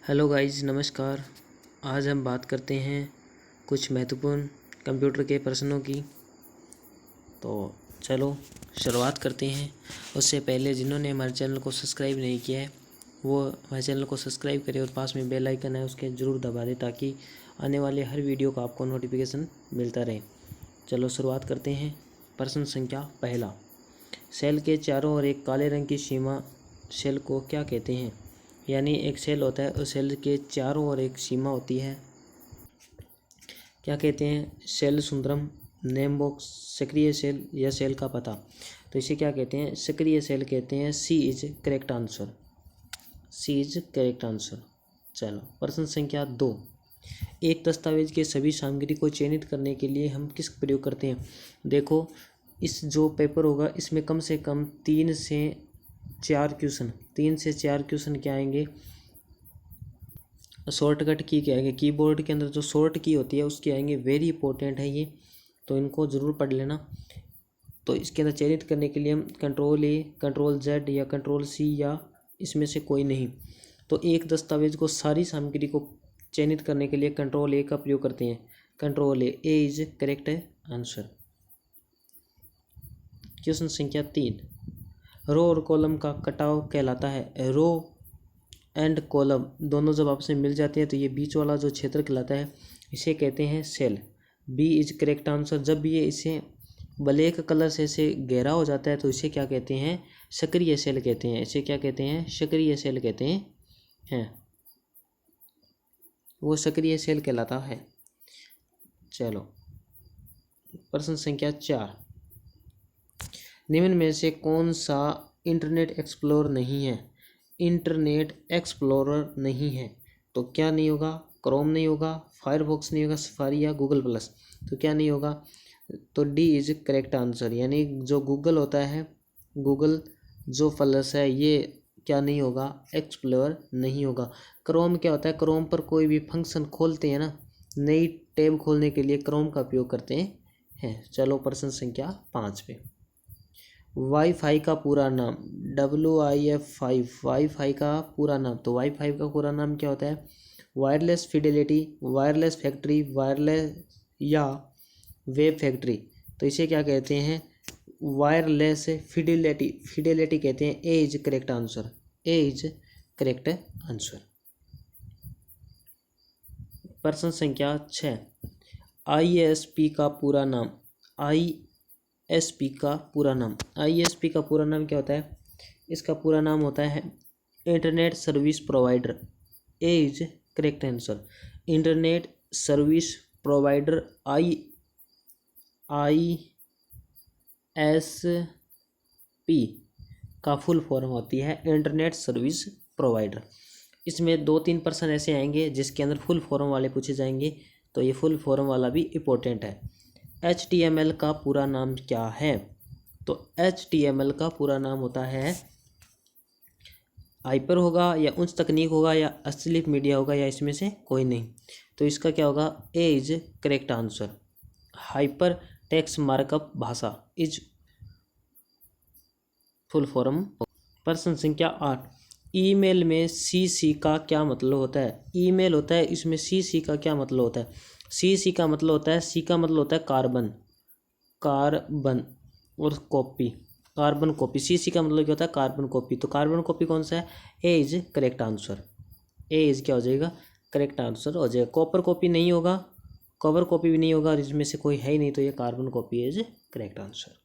Hello guys, नमस्कार। आज हम बात करते हैं कुछ महत्वपूर्ण कंप्यूटर के प्रश्नों की। तो चलो शुरुआत करते हैं। उससे पहले जिन्होंने हमारे चैनल को सब्सक्राइब नहीं किया है वो हमारे चैनल को सब्सक्राइब करें और पास में बेल आइकन है उसके ज़रूर दबा दें ताकि आने वाले हर वीडियो का आपको नोटिफिकेशन मिलता रहे। चलो शुरुआत करते हैं। प्रश्न संख्या पहला, सेल के चारों ओर एक काले रंग की सीमा सेल को क्या कहते हैं? यानी एक सेल होता है, उस सेल के चारों ओर एक सीमा होती है, क्या कहते हैं? सेल सुंदरम, नेम बॉक्स, सक्रिय सेल या सेल का पता। तो इसे क्या कहते हैं? सक्रिय सेल कहते हैं। C is correct answer. C is correct answer. चलो प्रश्न संख्या 2, एक दस्तावेज के सभी सामग्री को चयनित करने के लिए हम किस प्रयोग करते हैं? देखो, इस जो पेपर होगा इसमें कम से कम 3 से 4 क्वेश्चन क्या आएंगे? शॉर्टकट की क्या आएंगे? कीबोर्ड के अंदर जो शॉर्ट की होती है उसकी आएंगे। वेरी इंपॉर्टेंट है ये, तो इनको ज़रूर पढ़ लेना। तो इसके अंदर चयनित करने के लिए हम कंट्रोल ए, कंट्रोल जेड या कंट्रोल सी या इसमें से कोई नहीं। तो एक दस्तावेज को सारी सामग्री को चयनित करने के लिए कंट्रोल ए का प्रयोग करते हैं। Control A is correct answer. Question संख्या 3, रो और कॉलम का कटाव कहलाता है। रो एंड कॉलम दोनों जब आपस में मिल जाते हैं तो ये बीच वाला जो क्षेत्र कहलाता है, इसे कहते हैं cell. B is correct answer. जब ये इसे ब्लैक कलर से इसे गहरा हो जाता है तो इसे क्या कहते हैं? सक्रिय सेल कहते हैं। इसे क्या कहते हैं? सक्रिय सेल कहते हैं। वो सक्रिय सेल कहलाता है। चलो प्रश्न संख्या 4, निम्न में से कौन सा इंटरनेट एक्सप्लोरर नहीं है? इंटरनेट एक्सप्लोरर नहीं है तो क्या नहीं होगा? क्रोम नहीं होगा, फायरफॉक्स नहीं होगा, सफारी या गूगल प्लस। तो क्या नहीं होगा? तो डी इज करेक्ट आंसर। यानी जो गूगल होता है, गूगल जो प्लस है, ये क्या नहीं होगा? एक्सप्लोरर नहीं होगा। क्रोम क्या होता है? क्रोम पर कोई भी फंक्शन खोलते हैं ना, नई टैब खोलने के लिए क्रोम का उपयोग करते हैं। चलो प्रश्न संख्या 5 पे, वाईफाई का पूरा नाम। WIF5 वाईफाई का पूरा नाम। तो वाईफाई का पूरा नाम क्या होता है? Wireless Fidelity, wireless factory, wireless या वेब फैक्ट्री। तो इसे क्या कहते हैं? Wireless Fidelity. फिडेलिटी कहते हैं। A is correct answer. A is correct answer. प्रश्न संख्या 6, ISP का पूरा नाम। ISP का पूरा नाम। ISP का पूरा नाम क्या होता है? इसका पूरा नाम होता है internet service provider. A is correct answer. Internet service provider ISP का फुल फॉर्म होती है इंटरनेट सर्विस प्रोवाइडर। इसमें 2-3 पर्सन ऐसे आएंगे जिसके अंदर फुल फॉर्म वाले पूछे जाएंगे, तो ये फुल फॉर्म वाला भी इम्पोर्टेंट है। HTML का पूरा नाम क्या है? तो HTML का पूरा नाम होता है, हाइपर होगा या उच्च तकनीक होगा या असलिफ मीडिया होगा या इसमें से कोई नहीं। तो इसका क्या होगा? A is correct answer. Hyper text markup भाषा इज फुल फॉर्म। प्रश्न संख्या 8, ईमेल में CC का क्या मतलब होता है? ईमेल होता है, इसमें CC का क्या मतलब होता है? CC का मतलब होता है, C का मतलब होता है कार्बन, कार्बन और कॉपी, कार्बन कॉपी। CC का मतलब क्या होता है? Carbon copy. तो कार्बन कॉपी कौन सा है? A is correct answer. A is क्या हो जाएगा? करेक्ट आंसर हो जाएगा। कॉपर कॉपी नहीं होगा, कवर कॉपी भी नहीं होगा और इसमें से कोई है ही नहीं, तो ये carbon copy is correct answer.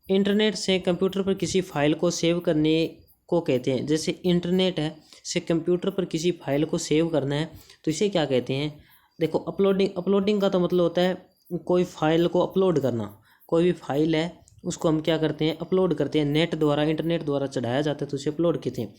Internet से कंप्यूटर पर किसी फाइल को सेव करने को कहते हैं। जैसे इंटरनेट है से कंप्यूटर पर किसी फाइल को सेव करना है तो इसे क्या कहते हैं? देखो, अपलोडिंग का तो मतलब होता है कोई फाइल को अपलोड करना। कोई भी फाइल है उसको हम क्या करते हैं? अपलोड करते हैं। नेट द्वारा, इंटरनेट द्वारा चढ़ाया जाता है तो उसे अपलोड कहते हैं।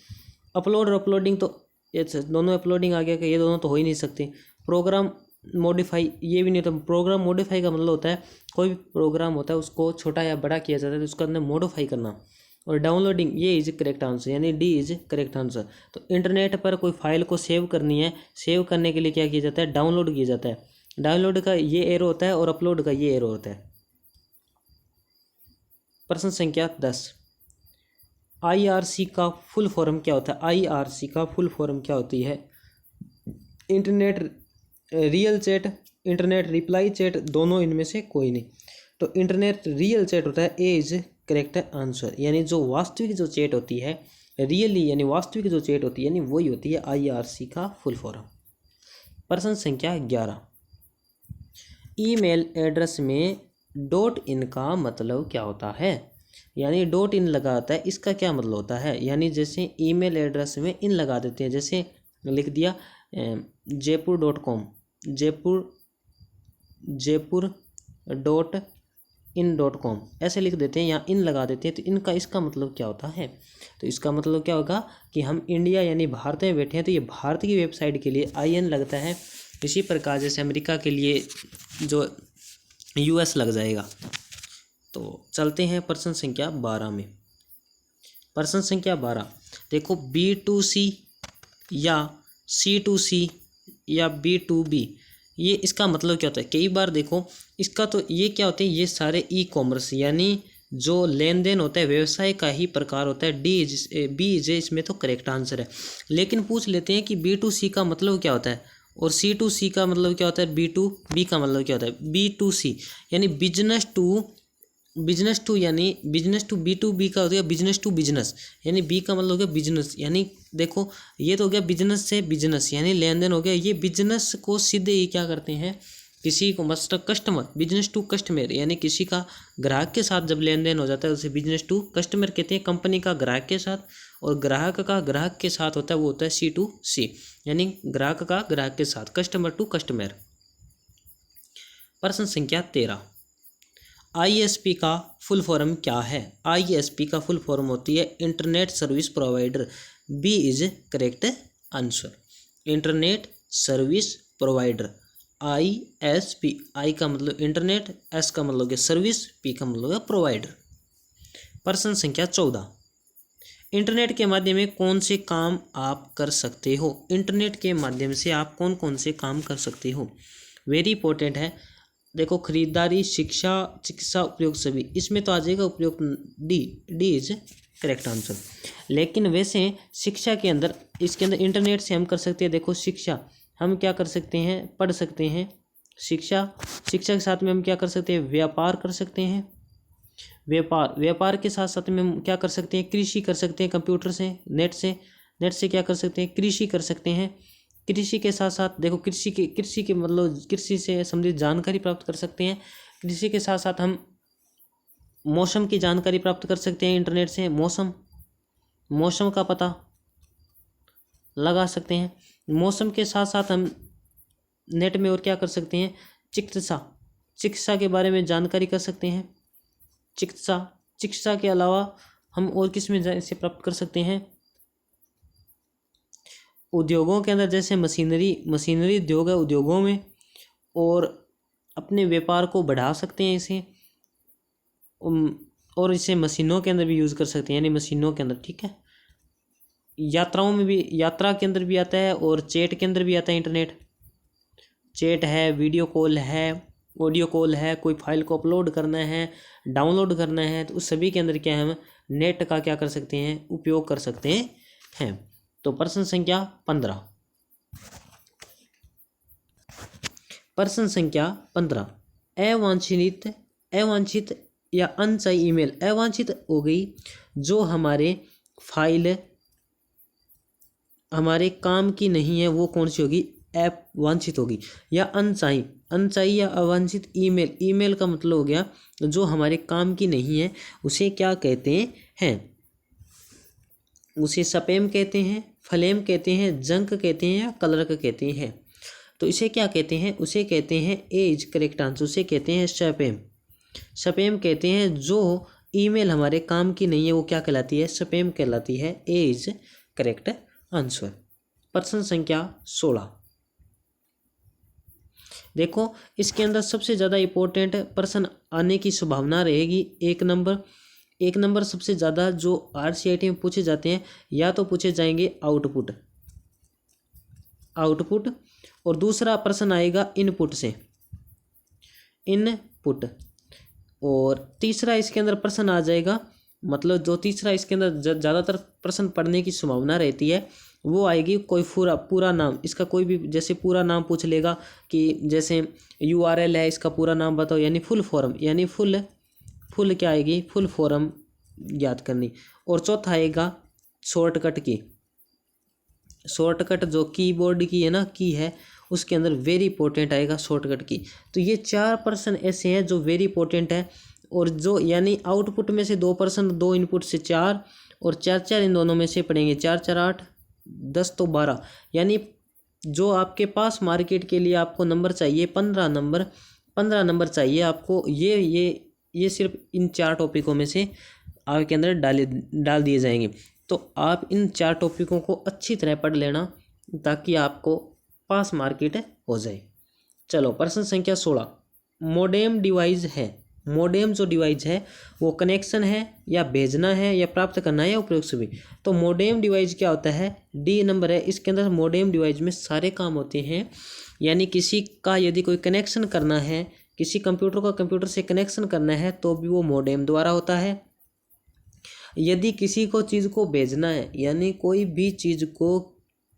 अपलोड और अपलोडिंग तो ये दोनों अपलोडिंग आ गया कि ये दोनों तो हो ही नहीं सकते। प्रोग्राम मॉडिफाई ये भी नहीं होता। प्रोग्राम मॉडिफाई का मतलब होता है कोई भी प्रोग्राम होता है उसको छोटा या बड़ा किया जाता है तो उसके अंदर मॉडिफाई करना। और डाउनलोडिंग, ये इज करेक्ट आंसर, यानी डी इज करेक्ट आंसर। तो इंटरनेट पर कोई फाइल को सेव करनी है, सेव करने के लिए क्या किया जाता है? डाउनलोड किया जाता है। डाउनलोड का ये एरो होता है और अपलोड का ये एरो होता है। प्रश्न संख्या 10, IRC का फुल फॉर्म क्या होता है? IRC का फुल फॉर्म क्या होती है? Internet real chat, internet reply chat, दोनों इनमें से कोई नहीं। तो इंटरनेट रियल चैट होता है, ए इज करेक्ट आंसर। यानी जो वास्तविक जो चैट होती है, रियली यानी वास्तविक जो चैट होती है, यानी वही होती है IRC का फुल फॉर्म। प्रश्न संख्या 11, ईमेल एड्रेस में डॉट इन का मतलब क्या होता है? यानी डॉट इन लगाता है, इसका क्या मतलब होता है? यानी जैसे ईमेल एड्रेस में इन लगा देते हैं, जैसे लिख दिया jaypur.com, jaypur.in.com ऐसे लिख देते हैं, या इन लगा देते हैं, तो इनका इसका मतलब क्या होता है? तो इसका मतलब क्या होगा कि हम इंडिया यानी भारत में बैठे हैं, तो ये भारत की वेबसाइट के लिए IN लगता है। इसी प्रकार जैसे अमेरिका के लिए जो US लग जाएगा। तो चलते हैं प्रश्न संख्या 12 में। प्रश्न संख्या 12 देखो, B2C या C2C या B2B, ये इसका मतलब क्या होता है? कई बार देखो इसका तो ये क्या होते हैं, ये सारे E-कॉमर्स यानी जो लेन देन होता है व्यवसाय का ही प्रकार होता है। B इज इसमें तो करेक्ट आंसर है। लेकिन पूछ लेते हैं कि B2C का मतलब क्या होता है और C2C का मतलब क्या होता है, B2B का मतलब क्या होता है? B2C यानी बिजनेस टू यानी बिजनेस टू B2B का हो गया बिजनेस टू बिजनेस, यानी B का मतलब हो गया बिजनेस। यानी देखो ये तो हो गया बिजनेस से बिजनेस यानी लेन देन हो गया। ये बिजनेस को सीधे ही क्या करते हैं, किसी को मतलब कस्टमर, बिजनेस टू कस्टमर यानी किसी का ग्राहक के साथ जब लेन देन हो जाता है उसे बिजनेस टू कस्टमर कहते हैं। कंपनी का ग्राहक के साथ और ग्राहक का ग्राहक के साथ होता है, वो होता है C2C यानी ग्राहक का ग्राहक के साथ, कस्टमर टू कस्टमर। प्रश्न संख्या 13, ISP का फुल फॉर्म क्या है? ISP का फुल फॉर्म होती है internet service provider. B is correct answer. Internet service provider ISP, I का मतलब इंटरनेट, S का मतलब है सर्विस, P का मतलब है प्रोवाइडर। प्रश्न संख्या 14, इंटरनेट के माध्यम से कौन से काम आप कर सकते हो? इंटरनेट के माध्यम से आप कौन कौन से काम कर सकते हो? वेरी इंपॉर्टेंट है। देखो, खरीदारी, शिक्षा, चिकित्सा, उपयोग सभी, इसमें तो आ जाएगा उपयोग डी इज करेक्ट आंसर। लेकिन वैसे शिक्षा के अंदर, इसके अंदर इंटरनेट से हम कर सकते हैं। देखो शिक्षा हम क्या कर सकते हैं, पढ़ सकते हैं। शिक्षा के साथ में हम क्या कर सकते हैं, व्यापार कर सकते हैं। व्यापार के साथ साथ में हम क्या कर सकते हैं, कृषि कर सकते हैं। कंप्यूटर से, नेट से क्या कर सकते हैं, कृषि कर सकते हैं। कृषि के साथ साथ देखो कृषि के मतलब कृषि से संबंधित जानकारी प्राप्त कर सकते हैं। कृषि के साथ साथ हम मौसम की जानकारी प्राप्त कर सकते हैं इंटरनेट से। मौसम का पता लगा सकते हैं। मौसम के साथ साथ हम नेट में और क्या कर सकते हैं, चिकित्सा के बारे में जानकारी कर सकते हैं। चिकित्सा के अलावा हम और किस में इसे प्राप्त कर सकते हैं, उद्योगों के अंदर, जैसे मशीनरी उद्योग है, उद्योगों में, और अपने व्यापार को बढ़ा सकते हैं इसे, और इसे मशीनों के अंदर भी यूज़ कर सकते हैं, यानी मशीनों के अंदर, ठीक है। यात्राओं में भी, यात्रा के अंदर भी आता है और चैट के अंदर भी आता है इंटरनेट। चैट है, वीडियो कॉल है, ऑडियो कॉल है, कोई फाइल को अपलोड करना है, डाउनलोड करना है, तो उस सभी के अंदर क्या है, हम नेट का क्या कर सकते हैं, उपयोग कर सकते हैं। तो प्रश्न संख्या 15, अवांछित या अनचाही ईमेल। अवांछित हो गई जो हमारे फाइल हमारे काम की नहीं है, वो कौन सी होगी, अवांछित होगी। या अनचाही या अवांछित ईमेल का मतलब हो गया जो हमारे काम की नहीं है, उसे क्या कहते हैं, उसे स्पैम कहते हैं, फ्लेम कहते हैं, जंक कहते हैं, या क्लर्क कहते हैं। तो इसे क्या कहते हैं, उसे कहते हैं, ए इज करेक्ट आंसर, उसे कहते हैं स्पैम कहते हैं। जो ईमेल हमारे काम की नहीं है वो क्या कहलाती है, स्पैम कहलाती है। A is correct answer. प्रश्न संख्या 16, देखो इसके अंदर सबसे ज़्यादा इंपॉर्टेंट प्रश्न आने की संभावना रहेगी। एक नंबर सबसे ज़्यादा जो RCIT में पूछे जाते हैं, या तो पूछे जाएंगे आउटपुट, और दूसरा प्रश्न आएगा इनपुट, और तीसरा इसके अंदर प्रश्न आ जाएगा मतलब जो तीसरा इसके अंदर ज़्यादातर प्रश्न पढ़ने की संभावना रहती है वो आएगी कोई पूरा नाम, इसका कोई भी जैसे पूरा नाम पूछ लेगा कि जैसे URL है, इसका पूरा नाम बताओ, यानी फुल फॉर्म, यानी फुल क्या आएगी, फुल फॉर्म याद करनी। और चौथा आएगा शॉर्टकट की, शॉर्टकट जो कीबोर्ड की है ना, की है, उसके अंदर वेरी इंपॉर्टेंट आएगा शॉर्टकट की। तो ये 4% ऐसे हैं जो वेरी इंपॉर्टेंट है, और जो यानी आउटपुट में से 2%, 2 इनपुट से 4 और 4 इन दोनों में से पढ़ेंगे, 4 4 8 10 तो 12, यानी जो आपके पास मार्केट के लिए आपको नंबर चाहिए 15 नंबर चाहिए आपको, ये सिर्फ इन 4 टॉपिकों में से आपके अंदर डाल दिए जाएंगे। तो आप इन 4 टॉपिकों को अच्छी तरह पढ़ लेना ताकि आपको पास मार्केट हो जाए। चलो प्रश्न संख्या 16, मोडेम डिवाइस है, मोडेम जो डिवाइस है वो कनेक्शन है या भेजना है या प्राप्त करना है या उपयोग सभी। तो मोडेम डिवाइस क्या होता है, डी नंबर है, इसके अंदर मोडेम डिवाइस में सारे काम होते हैं, यानी किसी का यदि कोई कनेक्शन करना है, किसी कंप्यूटर को कंप्यूटर से कनेक्शन करना है तो भी वो मोडेम द्वारा होता है। यदि किसी को चीज़ को भेजना है, यानी कोई भी चीज़ को,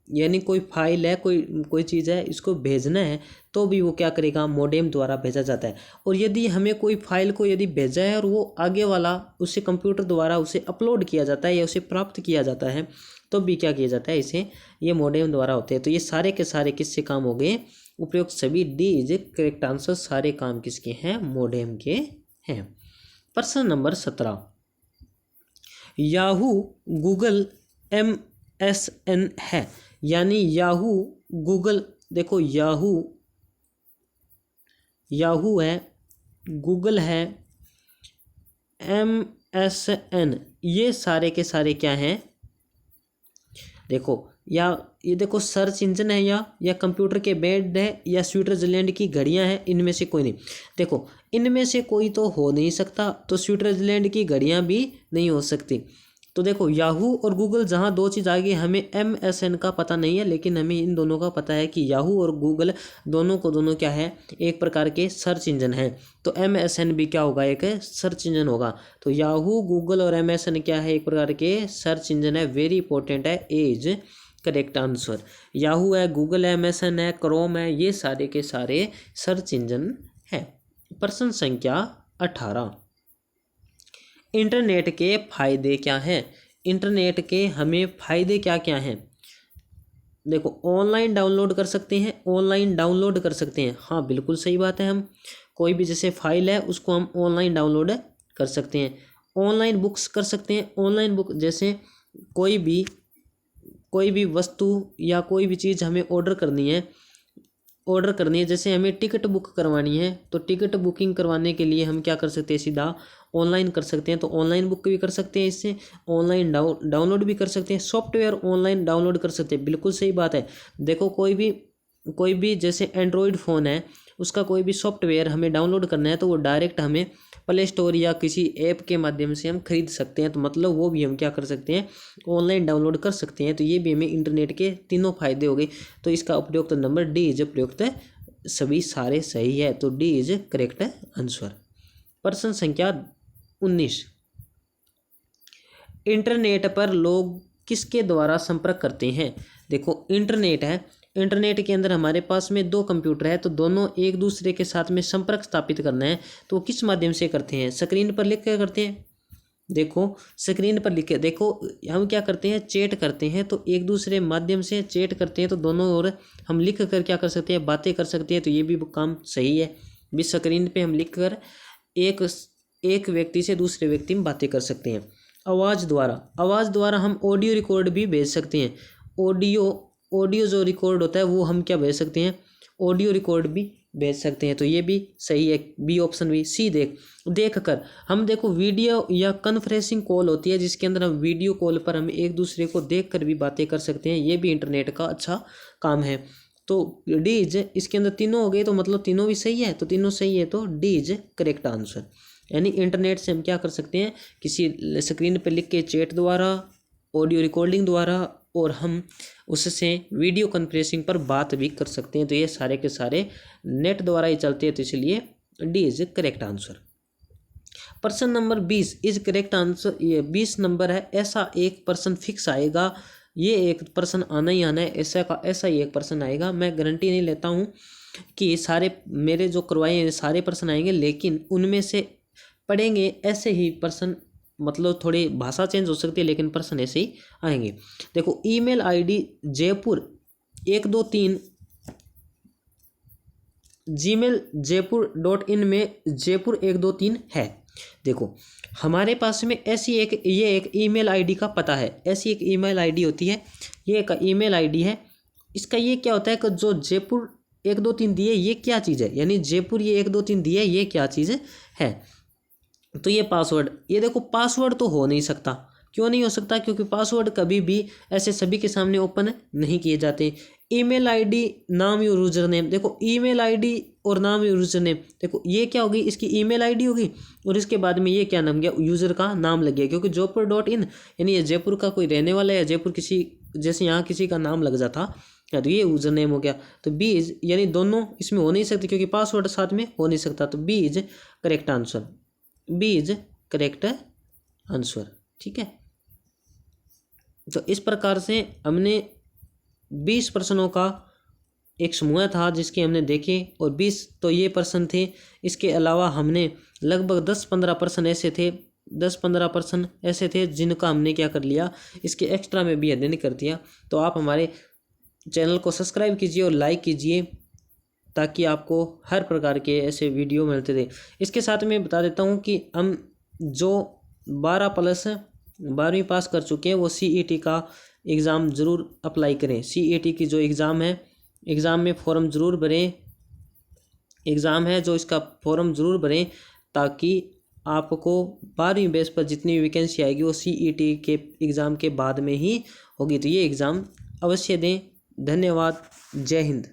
यानी कोई फाइल है, कोई चीज़ है, इसको भेजना है तो भी वो क्या करेगा, मोडेम द्वारा भेजा जाता है। और यदि हमें कोई फाइल को यदि भेजा है और वो आगे वाला उसे कंप्यूटर द्वारा उसे अपलोड किया जाता है या उसे प्राप्त किया जाता है तो भी क्या किया जाता है, इसे ये मोडेम द्वारा होते हैं। तो ये सारे के सारे किससे काम हो गए, उपयुक्त सभी, डी इज करेक्ट आंसर, सारे काम किसके हैं, मोडेम के हैं। प्रश्न नंबर 17, याहू गूगल MSN है, यानी याहू गूगल, देखो याहू है, गूगल है, MSN, ये सारे के सारे क्या हैं, देखो ये देखो सर्च इंजन है या कंप्यूटर के बेड है या स्विट्जरलैंड की घड़ियां हैं, इनमें से कोई नहीं। देखो इनमें से कोई तो हो नहीं सकता, तो स्विट्जरलैंड की घड़ियां भी नहीं हो सकती। तो देखो याहू और गूगल, जहाँ 2 चीज़ आ गई, हमें MSN का पता नहीं है, लेकिन हमें इन दोनों का पता है कि याहू और गूगल दोनों क्या है, एक प्रकार के सर्च इंजन है। तो MSN भी क्या होगा, एक सर्च इंजन होगा। तो याहू गूगल और MSN क्या है, एक प्रकार के सर्च इंजन है, वेरी इंपॉर्टेंट है, इज करेक्ट आंसर। याहू है, गूगल है, MSN है, क्रोम है, ये सारे के सारे सर्च इंजन है। प्रश्न संख्या 18, इंटरनेट के फायदे क्या हैं, इंटरनेट के हमें फायदे क्या क्या हैं। देखो ऑनलाइन डाउनलोड कर सकते हैं, ऑनलाइन डाउनलोड कर सकते हैं, हाँ बिल्कुल सही बात है, हम कोई भी जैसे फाइल है उसको हम ऑनलाइन डाउनलोड कर सकते हैं। ऑनलाइन बुक्स कर सकते हैं, ऑनलाइन बुक जैसे कोई भी वस्तु या कोई भी चीज़ हमें ऑर्डर करनी है, जैसे हमें टिकट बुक करवानी है, तो टिकट बुकिंग करवाने के लिए हम क्या कर सकते हैं, सीधा ऑनलाइन कर सकते हैं। तो ऑनलाइन बुक भी कर सकते हैं, इससे ऑनलाइन डाउनलोड भी कर सकते हैं, सॉफ्टवेयर ऑनलाइन डाउनलोड कर सकते हैं, बिल्कुल सही बात है। देखो कोई भी जैसे एंड्रॉयड फ़ोन है, उसका कोई भी सॉफ्टवेयर हमें डाउनलोड करना है तो वो डायरेक्ट हमें प्ले स्टोर या किसी ऐप के माध्यम से हम खरीद सकते हैं। तो मतलब वो भी हम क्या कर सकते हैं, ऑनलाइन डाउनलोड कर सकते हैं। तो ये भी हमें इंटरनेट के तीनों फायदे हो गए। तो इसका उपयुक्त नंबर डी इज उपयुक्त, सभी सारे सही है, तो डी इज करेक्ट आंसर। प्रश्न संख्या 19, इंटरनेट पर लोग किसके द्वारा संपर्क करते हैं। देखो इंटरनेट है, इंटरनेट के अंदर हमारे पास में 2 कंप्यूटर है, तो दोनों एक दूसरे के साथ में संपर्क स्थापित करना है, तो किस माध्यम से करते हैं, स्क्रीन पर लिख कर करते हैं। देखो स्क्रीन पर लिखे, देखो हम क्या करते हैं, चैट करते हैं, तो एक दूसरे माध्यम से चैट करते हैं, तो दोनों ओर हम लिख कर क्या कर सकते हैं, बातें कर सकते हैं। तो ये भी काम सही है, भी स्क्रीन पे हम लिख कर एक व्यक्ति से दूसरे व्यक्ति में बातें कर सकते हैं। आवाज़ द्वारा हम ऑडियो रिकॉर्ड भी भेज सकते हैं। ऑडियो जो रिकॉर्ड होता है वो हम क्या भेज सकते हैं, ऑडियो रिकॉर्ड भी भेज सकते हैं। तो ये भी सही है, बी ऑप्शन भी। सी देख कर हम, देखो वीडियो या कॉन्फ्रेंसिंग कॉल होती है जिसके अंदर हम वीडियो कॉल पर हम एक दूसरे को देख कर भी बातें कर सकते हैं, ये भी इंटरनेट का अच्छा काम है। तो डी इज, इसके अंदर तीनों हो गए, तो मतलब तीनों भी सही है, तो तीनों सही है, तो डी इज करेक्ट आंसर। यानी इंटरनेट से हम क्या कर सकते हैं, किसी स्क्रीन पर लिख के चैट द्वारा, ऑडियो रिकॉर्डिंग द्वारा, और हम उससे वीडियो कॉन्फ्रेंसिंग पर बात भी कर सकते हैं। तो ये सारे के सारे नेट द्वारा ही चलते हैं, तो इसलिए डी इज करेक्ट आंसर। प्रश्न नंबर 20 इज करेक्ट आंसर। ये 20 नंबर है। ऐसा एक प्रश्न फिक्स आएगा, ये एक प्रश्न आना ही आना है, ऐसा का ऐसा ही एक प्रश्न आएगा। मैं गारंटी नहीं लेता हूँ कि सारे मेरे जो करवाए हैं सारे प्रश्न आएंगे, लेकिन उनमें से पढ़ेंगे ऐसे ही प्रश्न, मतलब थोड़ी भाषा चेंज हो सकती है लेकिन प्रश्न ऐसे ही आएंगे। देखो ईमेल आईडी जयपुर 123 gmail.in में जयपुर 123 है। देखो हमारे पास में ऐसी ये एक ईमेल आईडी का पता है, ऐसी एक ईमेल आईडी होती है, ये एक ईमेल आईडी है। इसका ये क्या होता है कि जो जयपुर 123 दिए ये क्या चीज़ है, यानी जयपुर ये 123 दिए ये क्या चीज़ है। तो ये पासवर्ड, ये देखो पासवर्ड तो हो नहीं सकता। क्यों नहीं हो सकता? क्योंकि पासवर्ड कभी भी ऐसे सभी के सामने ओपन नहीं किए जाते। ईमेल आईडी, नाम या यूजर नेम, देखो ईमेल आईडी और नाम या यूजर नेम, देखो ये क्या होगी, इसकी ईमेल आईडी होगी और इसके बाद में ये क्या नाम गया, यूजर का नाम लग गया। क्योंकि जयपुर.in यानी ये जयपुर का कोई रहने वाला है, जयपुर किसी जैसे यहाँ किसी का नाम लग जाता या तो ये यूजर नेम हो गया। तो बी इज, यानी दोनों इसमें हो नहीं सकते क्योंकि पासवर्ड साथ में हो नहीं सकता। तो B is correct answer, B is correct answer. ठीक है, तो इस प्रकार से हमने 20 प्रश्नों का एक समूह था जिसके हमने देखे, और 20 तो ये प्रश्न थे। इसके अलावा हमने लगभग 10-15 प्रश्न ऐसे थे, 10-15 प्रश्न ऐसे थे जिनका हमने क्या कर लिया, इसके एक्स्ट्रा में भी अध्ययन कर दिया। तो आप हमारे चैनल को सब्सक्राइब कीजिए और लाइक कीजिए ताकि आपको हर प्रकार के ऐसे वीडियो मिलते थे। इसके साथ में बता देता हूँ कि हम जो 12+ पास कर चुके हैं वो CET का एग्ज़ाम ज़रूर अप्लाई करें। CET की जो एग्ज़ाम है, एग्ज़ाम में फ़ॉर्म ज़रूर भरें, एग्ज़ाम है जो इसका फ़ॉर्म ज़रूर भरें ताकि आपको 12वीं बेस पर जितनी वैकेंसी आएगी वो CET के एग्ज़ाम के बाद में ही होगी। तो ये एग्ज़ाम अवश्य दें। धन्यवाद। जय हिंद।